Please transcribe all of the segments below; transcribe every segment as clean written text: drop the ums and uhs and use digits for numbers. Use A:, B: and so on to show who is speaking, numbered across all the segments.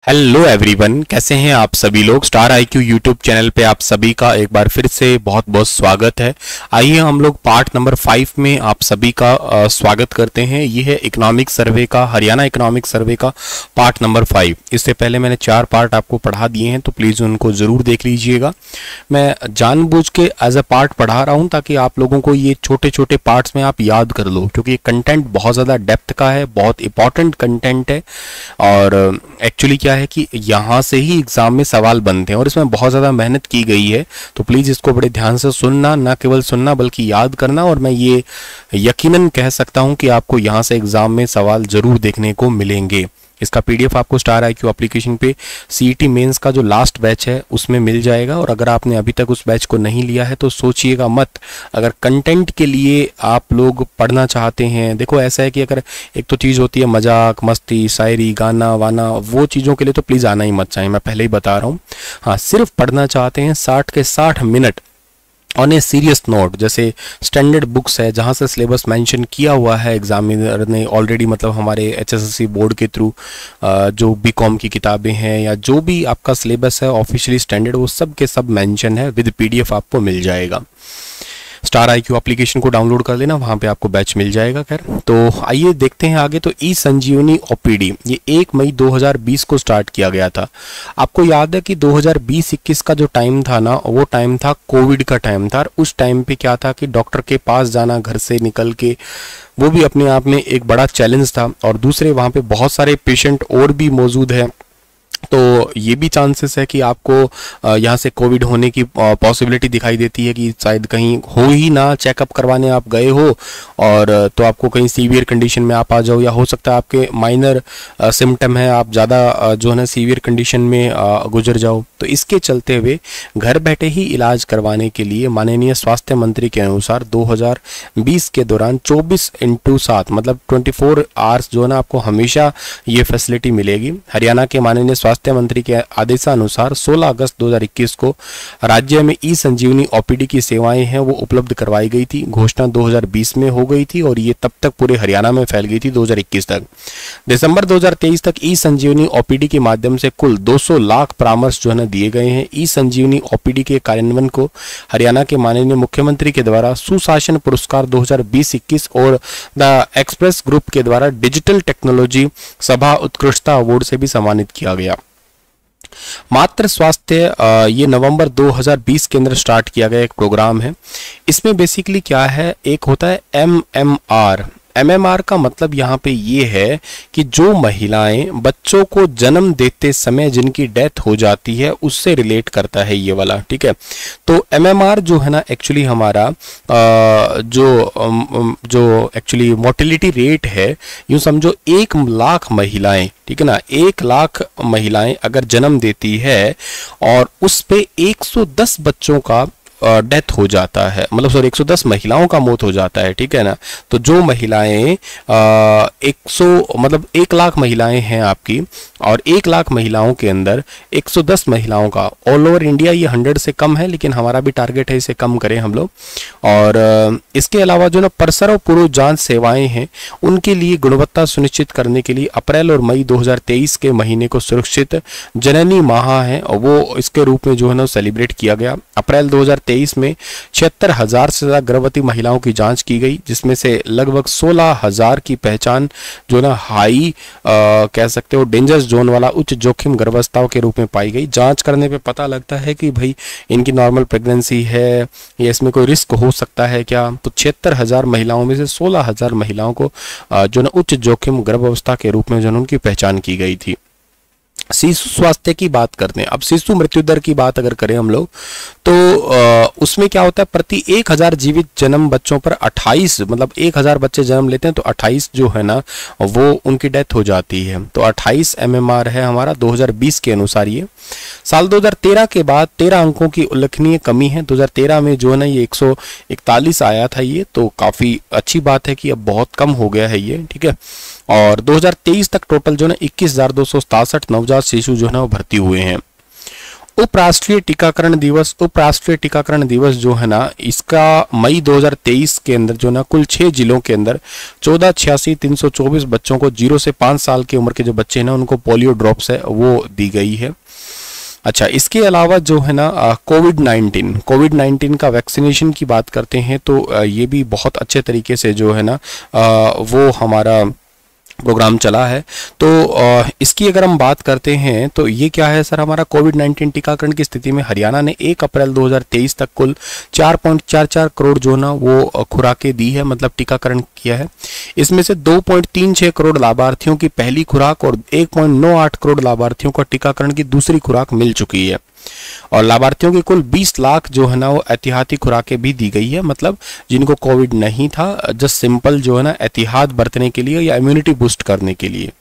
A: Hello everyone, कैसे हैं आप सभी लोग। स्टार आईक्यू यूट्यूब चैनल पे आप सभी का एक बार फिर से बहुत बहुत स्वागत है। आइए हम लोग पार्ट नंबर 5 में आप सभी का स्वागत करते हैं। ये है इकोनॉमिक सर्वे का, हरियाणा इकोनॉमिक सर्वे का पार्ट नंबर 5। इससे पहले मैंने 4 पार्ट आपको पढ़ा दिए हैं, तो प्लीज़ उनको ज़रूर देख लीजिएगा। मैं जानबूझ के एज ए पार्ट पढ़ा रहा हूँ ताकि आप लोगों को ये छोटे छोटे पार्ट्स में आप याद कर लो, क्योंकि कंटेंट बहुत ज़्यादा डेप्थ का है, बहुत इंपॉर्टेंट कंटेंट है। और एक्चुअली क्या है कि यहाँ से ही एग्जाम में सवाल बनते हैं और इसमें बहुत ज़्यादा मेहनत की गई है। तो प्लीज़ इसको बड़े ध्यान से सुनना, ना केवल सुनना बल्कि याद करना। और मैं ये यकीनन कह सकता हूँ कि आपको यहाँ से एग्जाम में सवाल ज़रूर देखने को मिलेंगे। इसका पीडीएफ आपको स्टार आईक्यू एप्लीकेशन पे सीईटी मेंस का जो लास्ट बैच है उसमें मिल जाएगा। और अगर आपने अभी तक उस बैच को नहीं लिया है तो सोचिएगा मत। अगर कंटेंट के लिए आप लोग पढ़ना चाहते हैं, देखो ऐसा है कि अगर एक तो चीज़ होती है मजाक मस्ती शायरी गाना वाना, वो चीज़ों के लिए तो प्लीज़ आना ही मत चाहिए, मैं पहले ही बता रहा हूँ। हाँ, सिर्फ पढ़ना चाहते हैं 60 के 60 minute on a serious note, जैसे स्टैंडर्ड बुक्स है जहाँ से सिलेबस मेंशन किया हुआ है एग्जामिनर ने ऑलरेडी, मतलब हमारे एचएसएससी बोर्ड के थ्रू जो बीकॉम की किताबें हैं या जो भी आपका सिलेबस है ऑफिशियली स्टैंडर्ड, वो सब के सब मेंशन है। विद पीडीएफ आपको मिल जाएगा। स्टार आईक्यू एप्लीकेशन को डाउनलोड कर लेना, वहाँ पे आपको बैच मिल जाएगा। खैर, तो आइए देखते हैं आगे। तो ई संजीवनी ओपीडी ये 1 मई 2020 को स्टार्ट किया गया था। आपको याद है कि 2020-21 का जो टाइम था ना, वो टाइम था कोविड का टाइम था। और उस टाइम पे क्या था कि डॉक्टर के पास जाना घर से निकल के, वो भी अपने आप में एक बड़ा चैलेंज था। और दूसरे वहाँ पे बहुत सारे पेशेंट और भी मौजूद हैं, तो ये भी चांसेस है कि आपको यहाँ से कोविड होने की पॉसिबिलिटी दिखाई देती है कि शायद कहीं हो ही ना, चेकअप करवाने आप गए हो और तो आपको कहीं सीवियर कंडीशन में आप आ जाओ, या हो सकता है आपके माइनर सिम्टम है, आप ज़्यादा जो है ना सीवियर कंडीशन में गुजर जाओ। तो इसके चलते हुए घर बैठे ही इलाज करवाने के लिए माननीय स्वास्थ्य मंत्री के अनुसार 2020 के दौरान 24/7 मतलब 24 आवर्स जो है ना आपको हमेशा ये फैसिलिटी मिलेगी। हरियाणा के माननीय स्वास्थ्य मंत्री के आदेशानुसार 16 अगस्त 2021 को राज्य में ई संजीवनी ओपीडी की सेवाएं हैं वो उपलब्ध करवाई गई थी। घोषणा 2020 में हो गई थी और ये तब तक पूरे हरियाणा में फैल गई थी 2021 तक। दिसंबर 2023 तक ई संजीवनी ओपीडी के माध्यम से कुल 200 लाख परामर्श जो है दिए गए हैं। ई संजीवनी ओपीडी के कार्यान्वयन को हरियाणा के माननीय मुख्यमंत्री के द्वारा सुशासन पुरस्कार 2020-21 और द एक्सप्रेस ग्रुप के द्वारा डिजिटल टेक्नोलॉजी सभा उत्कृष्टता अवार्ड से भी सम्मानित किया गया। मातृ स्वास्थ्य ये नवंबर 2020 के अंदर स्टार्ट किया गया एक प्रोग्राम है। इसमें बेसिकली क्या है, एक होता है एमएमआर। एमएमआर का मतलब यहाँ पे ये है कि जो महिलाएं बच्चों को जन्म देते समय जिनकी डेथ हो जाती है उससे रिलेट करता है ये वाला, ठीक है। तो एमएमआर जो है ना एक्चुअली हमारा जो एक्चुअली मोर्टेलिटी रेट है, यूँ समझो 1 लाख महिलाएं, ठीक है ना, 1 लाख महिलाएं अगर जन्म देती है और उस पे 110 बच्चों का डेथ हो जाता है, मतलब सॉरी 110 महिलाओं का मौत हो जाता है, ठीक है ना। तो जो महिलाएं 1 लाख महिलाएं हैं आपकी, और 1 लाख महिलाओं के अंदर 110 महिलाओं का, ऑल ओवर इंडिया ये 100 से कम है, लेकिन हमारा भी टारगेट है इसे कम करें हम लोग। और इसके अलावा जो ना प्रसव पूर्व जांच सेवाएं हैं उनके लिए गुणवत्ता सुनिश्चित करने के लिए अप्रैल और मई 2023 के महीने को सुरक्षित जननी माह है, और वो इसके रूप में जो है ना सेलिब्रेट किया गया। अप्रैल 2023 में 76,000 से ज़्यादा गर्भवती महिलाओं की जांच की गई, जिसमें से लगभग 16,000 की पहचान जो ना हाई कह सकते हो डेंजर जोन वाला उच्च जोखिम गर्भावस्थाओं के रूप में पाई गई। जांच करने पे पता लगता है कि भाई इनकी नॉर्मल प्रेगनेंसी है या इसमें कोई रिस्क हो सकता है क्या। तो 76,000 महिलाओं में से 16,000 महिलाओं को जो ना उच्च जोखिम गर्भावस्था के रूप में जो उनकी पहचान की गई थी। शिशु स्वास्थ्य की बात करते हैं। अब शिशु मृत्यु दर की बात अगर करें हम लोग तो उसमें क्या होता है, प्रति 1000 जीवित जन्म बच्चों पर 28, मतलब 1000 बच्चे जन्म लेते हैं तो 28 जो है ना वो उनकी डेथ हो जाती है। तो 28 एमएमआर है हमारा 2020 के अनुसार। ये साल 2013 के बाद 13 अंकों की उल्लेखनीय कमी है। 2013 में जो है ना ये 141 आया था ये, तो काफ़ी अच्छी बात है कि अब बहुत कम हो गया है ये, ठीक है। और 2023 तक टोटल जो है ना 21,267 नवजात शिशु जो है ना वो भर्ती हुए हैं। उपराष्ट्रीय टीकाकरण दिवस जो है ना, इसका मई 2023 के अंदर जो ना कुल 6 जिलों के अंदर 14,86,324 बच्चों को 0 से 5 साल की उम्र के जो बच्चे हैं ना, उनको पोलियो ड्रॉप्स है वो दी गई है। अच्छा, इसके अलावा जो है ना कोविड-19 का वैक्सीनेशन की बात करते हैं तो ये भी बहुत अच्छे तरीके से जो है ना वो हमारा प्रोग्राम चला है। तो इसकी अगर हम बात करते हैं तो ये क्या है सर, हमारा कोविड-19 टीकाकरण की स्थिति में हरियाणा ने 1 अप्रैल 2023 तक कुल 4.44 करोड़ जो ना वो खुराकें दी है, मतलब टीकाकरण किया है। इसमें से 2.36 करोड़ लाभार्थियों की पहली खुराक और 1.98 करोड़ लाभार्थियों को टीकाकरण की दूसरी खुराक मिल चुकी है और लाभार्थियों की कुल 20 लाख जो है ना वो एहतियाती खुराकें भी दी गई है, मतलब जिनको कोविड नहीं था, जस्ट सिंपल जो है ना एहतियात बरतने के लिए या इम्यूनिटी बूस्ट करने के लिए।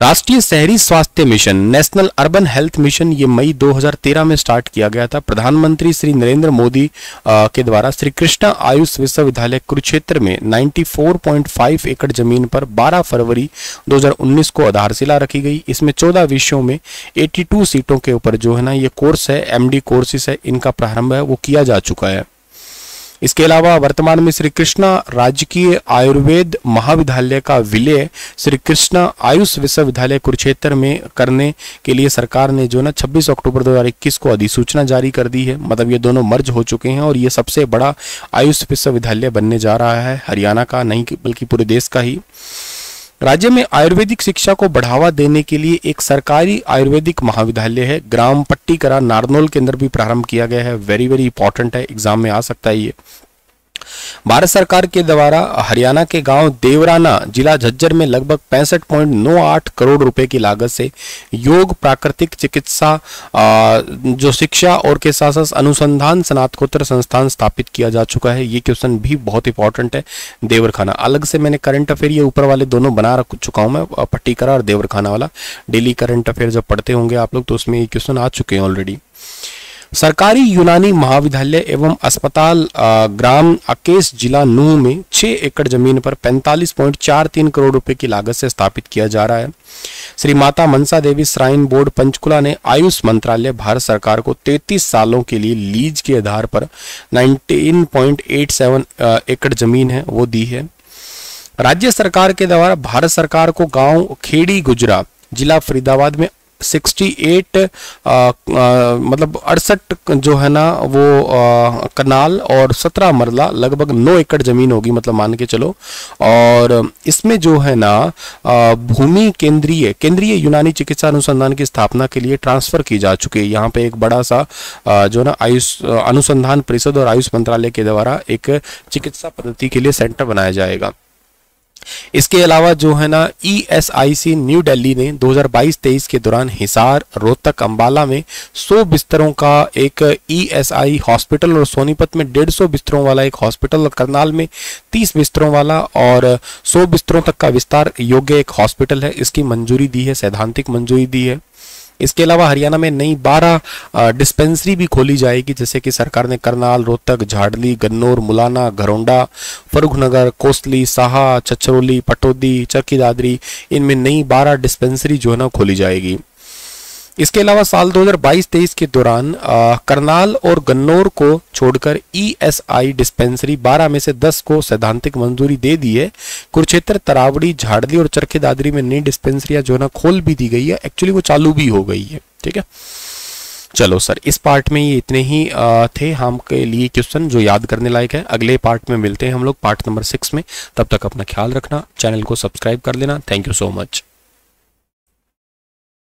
A: राष्ट्रीय शहरी स्वास्थ्य mission, national urban health mission, ये मई 2013 में स्टार्ट किया गया था। प्रधानमंत्री श्री नरेंद्र मोदी के द्वारा श्री कृष्णा आयुष विश्वविद्यालय कुरुक्षेत्र में 94.5 एकड़ जमीन पर 12 फरवरी 2019 को आधारशिला रखी गई। इसमें 14 विषयों में 82 सीटों के ऊपर जो है ना ये कोर्स है, एमडी कोर्सेस है, इनका प्रारंभ है वो किया जा चुका है। इसके अलावा वर्तमान में श्री कृष्णा राजकीय आयुर्वेद महाविद्यालय का विलय श्री कृष्णा आयुष विश्वविद्यालय कुरुक्षेत्र में करने के लिए सरकार ने जो ना 26 अक्टूबर 2021 को अधिसूचना जारी कर दी है। मतलब ये दोनों मर्ज हो चुके हैं और ये सबसे बड़ा आयुष विश्वविद्यालय बनने जा रहा है, हरियाणा का नहीं बल्कि पूरे देश का ही। राज्य में आयुर्वेदिक शिक्षा को बढ़ावा देने के लिए एक सरकारी आयुर्वेदिक महाविद्यालय है, ग्राम पट्टीकरा नारनौल के अंदर भी प्रारंभ किया गया है। वेरी वेरी इंपॉर्टेंट है, एग्जाम में आ सकता है ये। भारत सरकार के द्वारा हरियाणा के गांव देवराना जिला झज्जर में लगभग 65.98 करोड़ रुपए की लागत से योग प्राकृतिक चिकित्सा जो शिक्षा और के साथ साथ अनुसंधान स्नातकोत्तर संस्थान स्थापित किया जा चुका है। ये क्वेश्चन भी बहुत इंपॉर्टेंट है। देवरखाना अलग से मैंने करंट अफेयर ये ऊपर वाले दोनों बना रख चुका हूं मैं, पट्टीकरा और देवरखाना वाला। डेली करंट अफेयर जब पढ़ते होंगे आप लोग तो उसमें ये क्वेश्चन आ चुके हैं ऑलरेडी। सरकारी यूनानी महाविद्यालय एवं अस्पताल ग्राम अकेश जिला नूह में 6 एकड़ जमीन पर 45.43 करोड़ रुपए की लागत से स्थापित किया जा रहा है। श्री माता मनसा देवी श्राइन बोर्ड पंचकुला ने आयुष मंत्रालय भारत सरकार को 33 सालों के लिए लीज के आधार पर 19.87 एकड़ जमीन है वो दी है। राज्य सरकार के द्वारा भारत सरकार को गांव खेड़ी गुजरा जिला फरीदाबाद में 68 मतलब 68 जो है ना वो कनाल और 17 मरला लगभग 9 एकड़ जमीन होगी, मतलब मान के चलो। और इसमें जो है ना भूमि केंद्रीय यूनानी चिकित्सा अनुसंधान की स्थापना के लिए ट्रांसफर की जा चुकी है। यहाँ पे एक बड़ा सा जो ना आयुष अनुसंधान परिषद और आयुष मंत्रालय के द्वारा एक चिकित्सा पद्धति के लिए सेंटर बनाया जाएगा। इसके अलावा जो है ना ESIC न्यू दिल्ली ने 2022-23 के दौरान हिसार, रोहतक, अंबाला में 100 बिस्तरों का एक ESI हॉस्पिटल और सोनीपत में 150 बिस्तरों वाला एक हॉस्पिटल और करनाल में 30 बिस्तरों वाला और 100 बिस्तरों तक का विस्तार योग्य एक हॉस्पिटल है, इसकी मंजूरी दी है, सैद्धांतिक मंजूरी दी है। इसके अलावा हरियाणा में नई 12 डिस्पेंसरी भी खोली जाएगी, जैसे कि सरकार ने करनाल, रोहतक, झाड़ली, गन्नौर, मुलाना, घरौंडा, फर्रुखनगर, कोसली, साहा, छछरौली, पटौदी, चरखी दादरी, इनमें नई 12 डिस्पेंसरी जो है ना खोली जाएगी। इसके अलावा साल 2022-23 के दौरान करनाल और गन्नौर को छोड़कर ESI डिस्पेंसरी 12 में से 10 को सैद्धांतिक मंजूरी दे दी है। कुरुक्षेत्र, तरावड़ी, झाड़ली और चरखी दादरी में नई डिस्पेंसरियां जो है ना खोल भी दी गई है, एक्चुअली वो चालू भी हो गई है। ठीक है, चलो सर, इस पार्ट में ये इतने ही थे हम के लिए क्वेश्चन जो याद करने लायक है। अगले पार्ट में मिलते हैं हम लोग पार्ट नंबर 6 में। तब तक अपना ख्याल रखना, चैनल को सब्सक्राइब कर लेना। Thank you so much.